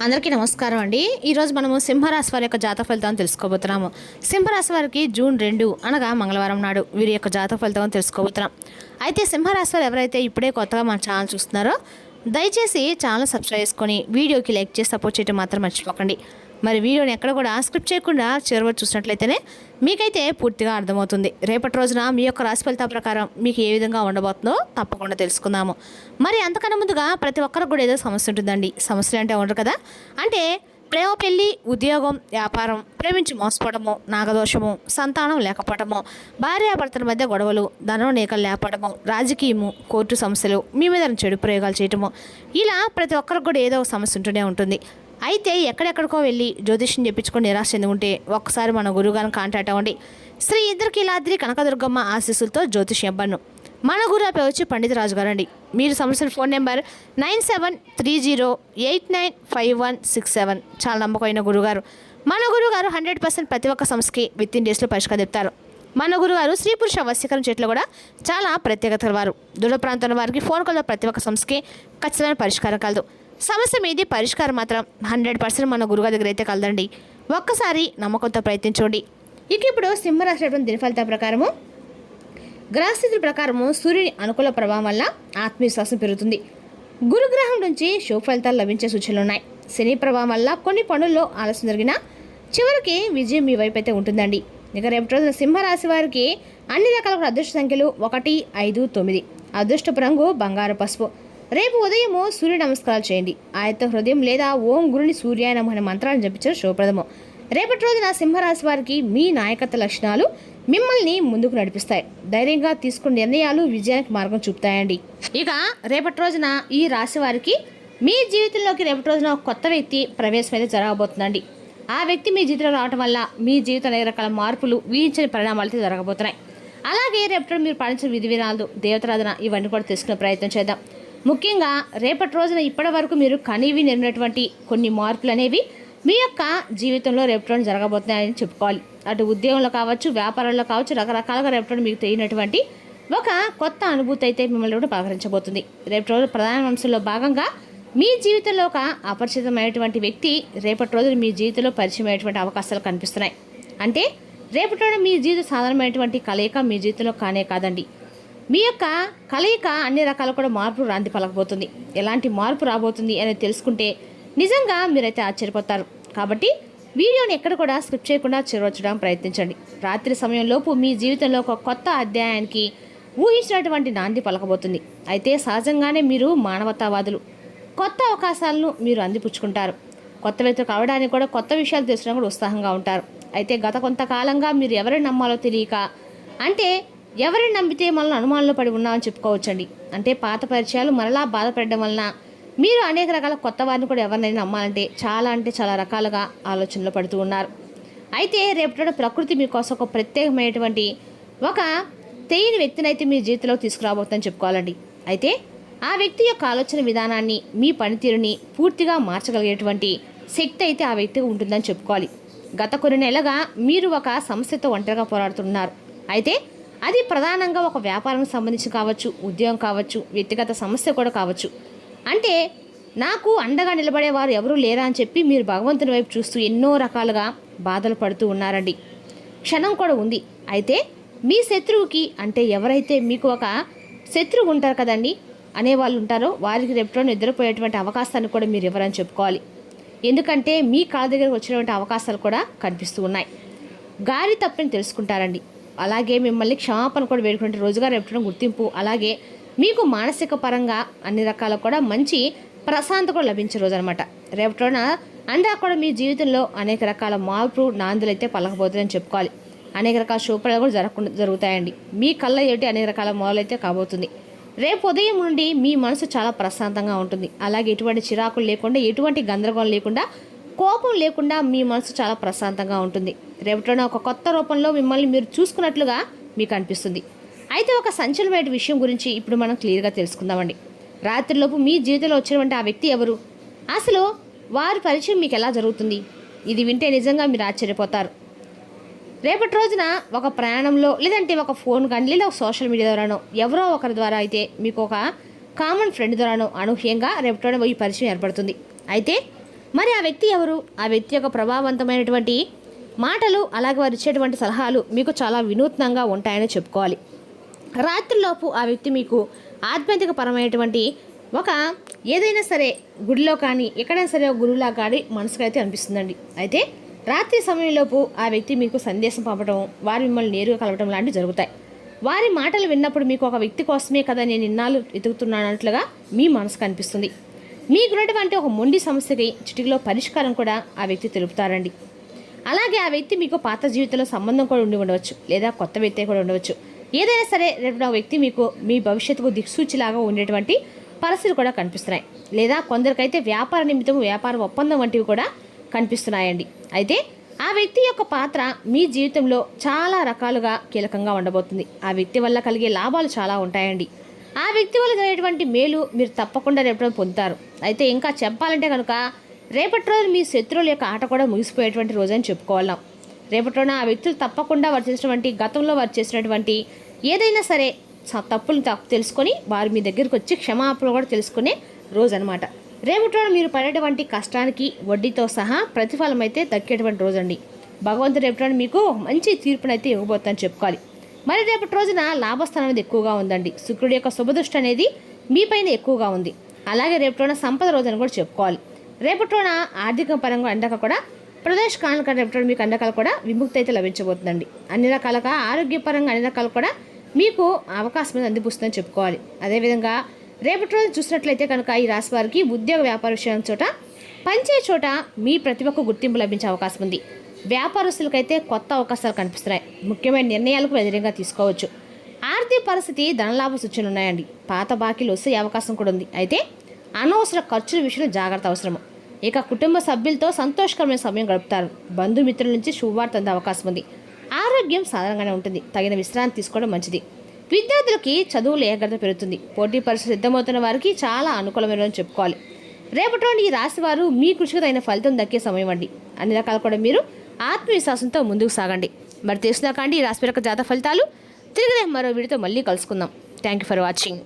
అందరికీ నమస్కారం అండి. ఈరోజు మనము సింహరాశి వారి యొక్క జాతక ఫలితాలను తెలుసుకోబోతున్నాము. సింహరాశి వారికి జూన్ 2 అనగా మంగళవారం నాడు వీరి యొక్క జాతక ఫలితాలను తెలుసుకోబోతున్నాం. అయితే సింహరాశి వారు ఎవరైతే ఇప్పుడే కొత్తగా మన ఛానల్ చూస్తున్నారో దయచేసి ఛానల్ సబ్స్క్రైబ్ చేసుకొని వీడియోకి లైక్ చేసి సపోర్ట్ చేయడం మాత్రం మర్చిపోకండి. మరి వీడియోని ఎక్కడ కూడా స్క్రిప్ట్ చేయకుండా చివరి చూసినట్లయితేనే మీకైతే పూర్తిగా అర్థమవుతుంది. రేపటి రోజున మీ యొక్క రాశి ఫలితాల ప్రకారం మీకు ఏ విధంగా ఉండబోతుందో తప్పకుండా తెలుసుకుందాము. మరి అంతకన్నా ముందుగా ప్రతి ఒక్కరికి కూడా ఏదో సమస్య ఉంటుందండి. సమస్యలు అంటే ఉండరు కదా, అంటే ప్రేమ, పెళ్లి, ఉద్యోగం, వ్యాపారం, ప్రేమించి మోసపోవడము, నాగదోషము, సంతానం లేకపోవడము, భార్యాభర్తల మధ్య గొడవలు, ధనం నీకలు లేపడము, రాజకీయము, కోర్టు సమస్యలు, మీ మీద చెడు ప్రయోగాలు చేయటము, ఇలా ప్రతి ఒక్కరికి కూడా ఏదో ఒక సమస్య ఉంటూనే ఉంటుంది. అయితే ఎక్కడెక్కడికో వెళ్ళి జ్యోతిష్యం చెప్పించుకొని నిరాశ చెందుకుంటే ఒక్కసారి మన గురువుగారిని కాంటాక్ట్ అవ్వండి. శ్రీ ఇంద్రకీలాద్రి కనకదుర్గమ్మ ఆశీస్సులతో జ్యోతిష్యం అవ్వను. మన గురువు పేరు వచ్చి పండిత రాజు గారండి. మీరు సమస్యల ఫోన్ నెంబర్ 9730895167. చాలా నమ్మకమైన గురుగారు. మన గురుగారు 100% ప్రతి ఒక్క సమస్యకి విత్ ఇన్ డేస్లో పరిష్కారం చెప్తారు. మన గురుగారు స్త్రీ పురుష వశీకరణ చేతిలో కూడా చాలా ప్రత్యేకత వారు. దూర ప్రాంతాల వారికి ఫోన్ కాల్లో ప్రతి ఒక్క సమస్యకి ఖచ్చితమైన పరిష్కారం కలదు. సమస్య మీది పరిష్కారం మాత్రం 100% మన గురుగారి దగ్గర అయితే కలదండి. ఒక్కసారి నమ్మకంతో ప్రయత్నించండి. ఇక ఇప్పుడు సింహరాశి దిన ఫలితాల ప్రకారము గ్రహస్థితుల ప్రకారము సూర్యుని అనుకూల ప్రభావం వల్ల ఆత్మవిశ్వాసం పెరుగుతుంది. గురుగ్రహం నుంచి శుభ ఫలితాలు లభించే సూచనలు ఉన్నాయి. శని ప్రభావం వల్ల కొన్ని పనుల్లో ఆలస్యం జరిగినా చివరికి విజయం మీ వైపు అయితే ఉంటుందండి. ఇక రేపటి రోజున సింహరాశి వారికి అన్ని రకాల అదృష్ట సంఖ్యలు 1, 5, 9. అదృష్టపు రంగు బంగారు పసుపు. రేపు ఉదయము సూర్య నమస్కారాలు చేయండి. ఆయత హృదయం లేదా ఓం గురుని సూర్యాయ నమః అనే మంత్రాలను జపించడం శుభప్రదము. రేపటి రోజున సింహరాశి వారికి మీ నాయకత్వ లక్షణాలు మిమ్మల్ని ముందుకు నడిపిస్తాయి. ధైర్యంగా తీసుకున్న నిర్ణయాలు విజయానికి మార్గం చూపుతాయండి. ఇక రేపటి రోజున ఈ రాశి వారికి మీ జీవితంలోకి రేపటి రోజున కొత్త వ్యక్తి ప్రవేశం అయితే జరగబోతుందండి. ఆ వ్యక్తి మీ జీవితంలో రావడం వల్ల మీ జీవితంలో అనేక రకాల మార్పులు, ఊహించని పరిణామాలు అయితే జరగబోతున్నాయి. అలాగే రేపటి మీరు పాటించిన విధి విధానాలు, దేవతారాధన ఇవన్నీ కూడా తెలుసుకునే ప్రయత్నం చేద్దాం. ముఖ్యంగా రేపటి రోజున ఇప్పటి వరకు మీరు కనివి నెరిగినటువంటి కొన్ని మార్పులు అనేవి మీ యొక్క జీవితంలో రేపటి రోజున జరగబోతున్నాయని చెప్పుకోవాలి. అటు ఉద్యోగంలో కావచ్చు, వ్యాపారంలో కావచ్చు, రకరకాలుగా రేపటి రోజు మీకు తెలియనటువంటి ఒక కొత్త అనుభూతి అయితే మిమ్మల్ని కూడా పలకరించబోతుంది. రేపటి రోజు ప్రధాన అంశంలో భాగంగా మీ జీవితంలో ఒక అపరిచితమైనటువంటి వ్యక్తి రేపటి రోజు మీ జీవితంలో పరిచయం అయ్యేటువంటి అవకాశాలు కనిపిస్తున్నాయి. అంటే రేపటి రోజు మీ జీవితం సాధారణమైనటువంటి కలయిక మీ జీవితంలో కానే కాదండి. మీ యొక్క కలయిక అన్ని రకాల కూడా మార్పు రాంది పలకబోతుంది. ఎలాంటి మార్పు రాబోతుంది అనేది తెలుసుకుంటే నిజంగా మీరైతే ఆశ్చర్యపోతారు. కాబట్టి వీడియోని ఎక్కడ కూడా స్కిప్ చేయకుండా చేరవచ్చడానికి ప్రయత్నించండి. రాత్రి సమయంలోపు మీ జీవితంలో ఒక కొత్త అధ్యాయానికి ఊహించినటువంటి నాంది పలకబోతుంది. అయితే సహజంగానే మీరు మానవతావాదులు. కొత్త అవకాశాలను మీరు అందిపుచ్చుకుంటారు. కొత్త వ్యక్తులు కావడానికి కూడా కొత్త విషయాలు తెలిసినా కూడా ఉత్సాహంగా ఉంటారు. అయితే గత కొంతకాలంగా మీరు ఎవరిని నమ్మాలో తెలియక, అంటే ఎవరిని నమ్మితే మనల్ని అనుమానంలో పడి ఉన్నామని చెప్పుకోవచ్చండి. అంటే పాత పరిచయాలు మరలా బాధపడడం వలన మీరు అనేక రకాల కొత్త వారిని కూడా ఎవరినైనా నమ్మాలంటే చాలా రకాలుగా ఆలోచనలో పడుతూ ఉన్నారు. అయితే రేపటి ప్రకృతి మీకోసం ఒక ప్రత్యేకమైనటువంటి ఒక తెలియని వ్యక్తిని అయితే మీ జీవితంలో తీసుకురాబోతుందని చెప్పుకోవాలండి. అయితే ఆ వ్యక్తి యొక్క ఆలోచన విధానాన్ని, మీ పనితీరుని పూర్తిగా మార్చగలిగేటువంటి శక్తి అయితే ఆ వ్యక్తికి ఉంటుందని చెప్పుకోవాలి. గత కొన్ని నెలలుగా మీరు ఒక సమస్యతో ఒంటరిగా పోరాడుతున్నారు. అయితే అది ప్రధానంగా ఒక వ్యాపారానికి సంబంధించి కావచ్చు, ఉద్యోగం కావచ్చు, వ్యక్తిగత సమస్య కూడా కావచ్చు. అంటే నాకు అండగా నిలబడేవారు ఎవరూ లేరా అని చెప్పి మీరు భగవంతుని వైపు చూస్తూ ఎన్నో రకాలుగా బాధలు పడుతూ ఉన్నారండి. క్షణం కూడా ఉంది. అయితే మీ శత్రువుకి, అంటే ఎవరైతే మీకు ఒక శత్రువు ఉంటారు కదండి అనేవాళ్ళు ఉంటారో వారికి రేపటి నిద్రపోయేటువంటి అవకాశాన్ని కూడా మీరు ఎవరని చెప్పుకోవాలి. ఎందుకంటే మీ కాళ్ళ దగ్గరకు వచ్చినటువంటి అవకాశాలు కూడా కనిపిస్తూ ఉన్నాయి. గారి తప్పని తెలుసుకుంటారండి. అలాగే మిమ్మల్ని క్షమాపణ కూడా వేడుకునే రోజుగా రేపటి గుర్తింపు, అలాగే మీకు మానసిక పరంగా అన్ని రకాల కూడా మంచి ప్రశాంతత కూడా లభించే రోజు అనమాట. రేపటి రోజున అంతా కూడా మీ జీవితంలో అనేక రకాల మార్పు నాందులు అయితే పలకబోతుందని చెప్పుకోవాలి. అనేక రకాల శుభ్రాలు కూడా జరుగుతాయండి. మీ కళ్ళ ఏటి అనేక రకాల మొదలు అయితే కాబోతుంది. రేపు ఉదయం నుండి మీ మనసు చాలా ప్రశాంతంగా ఉంటుంది. అలాగే ఎటువంటి చిరాకులు లేకుండా, ఎటువంటి గందరగోళం లేకుండా, కోపం లేకుండా మీ మనసు చాలా ప్రశాంతంగా ఉంటుంది. రేపటిలో ఒక కొత్త రూపంలో మిమ్మల్ని మీరు చూసుకున్నట్లుగా మీకు అనిపిస్తుంది. అయితే ఒక సంచలనమైన విషయం గురించి ఇప్పుడు మనం క్లియర్గా తెలుసుకుందామండి. రాత్రిలోపు మీ జీవితంలో వచ్చినటువంటి ఆ వ్యక్తి ఎవరు, అసలు వారి పరిచయం మీకు ఎలా జరుగుతుంది? ఇది వింటే నిజంగా మీరు ఆశ్చర్యపోతారు. రేపటి రోజున ఒక ప్రయాణంలో, లేదంటే ఒక ఫోన్ కానీ, లేదా ఒక సోషల్ మీడియా ద్వారానో, ఎవరో ఒకరి ద్వారా అయితే మీకు ఒక కామన్ ఫ్రెండ్ ద్వారానో అనూహ్యంగా రేపటి రోజున ఈ పరిచయం ఏర్పడుతుంది. అయితే మరి ఆ వ్యక్తి ఎవరు? ఆ వ్యక్తి యొక్క ప్రభావవంతమైనటువంటి మాటలు అలాగే వారు ఇచ్చేటువంటి సలహాలు మీకు చాలా వినూత్నంగా ఉంటాయని చెప్పుకోవాలి. రాత్రిలోపు ఆ వ్యక్తి మీకు ఆధ్యాత్మిక పరమైనటువంటి ఒక ఏదైనా సరే గుడిలో కానీ ఎక్కడైనా సరే గురువులా కానీ మనసుకు అయితే అనిపిస్తుందండి. అయితే రాత్రి సమయంలోపు ఆ వ్యక్తి మీకు సందేశం పంపడం, వారు మిమ్మల్ని నేరుగా కలవడం లాంటివి జరుగుతాయి. వారి మాటలు విన్నప్పుడు మీకు ఒక వ్యక్తి కోసమే కదా నేను ఇన్నాళ్ళు ఎదుగుతున్నానట్లుగా మీ మనసుకు అనిపిస్తుంది. మీకున్నటువంటి ఒక మొండి సమస్యకి చిటికలో పరిష్కారం కూడా ఆ వ్యక్తి తెలుపుతారండి. అలాగే ఆ వ్యక్తి మీకు పాత జీవితంలో సంబంధం కూడా ఉండి ఉండవచ్చు, లేదా కొత్త వ్యక్తి కూడా ఉండవచ్చు. ఏదైనా సరే రేపు ఆ వ్యక్తి మీకు మీ భవిష్యత్తుకు దిక్సూచిలాగా ఉండేటువంటి పరిస్థితులు కూడా కనిపిస్తున్నాయి. లేదా కొందరికైతే వ్యాపార నిమిత్తం వ్యాపార ఒప్పందం వంటివి కూడా కనిపిస్తున్నాయండి. అయితే ఆ వ్యక్తి యొక్క పాత్ర మీ జీవితంలో చాలా రకాలుగా కీలకంగా ఉండబోతుంది. ఆ వ్యక్తి వల్ల కలిగే లాభాలు చాలా ఉంటాయండి. ఆ వ్యక్తి వల్ల జరిగేటువంటి మేలు మీరు తప్పకుండా రేపటి పొందుతారు. అయితే ఇంకా చెప్పాలంటే కనుక రేపటి రోజు మీ శత్రువుల యొక్క ఆట కూడా ముగిసిపోయేటువంటి రోజు అని చెప్పుకోవాలం. రేపటి రోజున ఆ వ్యక్తులు తప్పకుండా వారు చేసినటువంటి గతంలో వారు చేసినటువంటి ఏదైనా సరే తప్పులు తెలుసుకొని వారు మీ దగ్గరికి వచ్చి క్షమాపణ కూడా తెలుసుకునే రోజు అనమాట. రేపటి రోజున మీరు పడేటువంటి కష్టానికి వడ్డీతో సహా ప్రతిఫలం అయితే దక్కేటువంటి రోజు అండి. భగవంతుడు రేపటి రోజున మీకు మంచి తీర్పునైతే ఇవ్వబోతుందని చెప్పుకోవాలి. మరి రేపటి రోజున లాభస్థానం అనేది ఎక్కువగా ఉందండి. శుక్రుడి యొక్క శుభదృష్టి అనేది మీపైన ఎక్కువగా ఉంది. అలాగే రేపటి రోజున సంపద రోజు అని కూడా చెప్పుకోవాలి. రేపటి రోజున ఆర్థిక పరంగా అండక కూడా ప్రదేశ్ కానుక రేపటి మీకు అండకాలు కూడా విముక్తి అయితే లభించబోతుందండి. అన్ని రకాలుగా ఆరోగ్యపరంగా అన్ని రకాలు కూడా మీకు అవకాశం అనేది అందిపుస్తుందని చెప్పుకోవాలి. అదేవిధంగా రేపటి రోజు చూసినట్లయితే కనుక ఈ రాశి వారికి ఉద్యోగ వ్యాపార విషయం చోట పనిచే చోట మీ ప్రతిభకు గుర్తింపు లభించే అవకాశం ఉంది. వ్యాపారస్తులకైతే కొత్త అవకాశాలు కనిపిస్తున్నాయి. ముఖ్యమైన నిర్ణయాలకు వ్యతిరేకంగా తీసుకోవచ్చు. ఆర్థిక పరిస్థితి ధనలాభ సూచనలు ఉన్నాయండి. పాత బాకీలు వస్తే అవకాశం కూడా ఉంది. అయితే అనవసర ఖర్చుల విషయంలో జాగ్రత్త అవసరము. ఇక కుటుంబ సభ్యులతో సంతోషకరమైన సమయం గడుపుతారు. బంధుమిత్రుల నుంచి శుభవార్త అందే అవకాశం ఉంది. ఆరోగ్యం సాధారణంగానే ఉంటుంది. తగిన విశ్రాంతి తీసుకోవడం మంచిది. విద్యార్థులకి చదువులు ఏకాగ్రత పెరుగుతుంది. పోటీ పరీక్షలు సిద్ధమవుతున్న వారికి చాలా అనుకూలమైన చెప్పుకోవాలి. రేపటి రోజు ఈ రాశి వారు మీ కృషికి తగిన ఫలితం దక్కే సమయం అండి. అన్ని రకాలు కూడా మీరు ఆత్మవిశ్వాసంతో ముందుకు సాగండి. మరి తెలుసుదాకా అండి ఈ రాశి యొక్క జాతక ఫలితాలు. తిరిగి మరో వీడియోతో మళ్ళీ కలుసుకుందాం. Thank you for watching.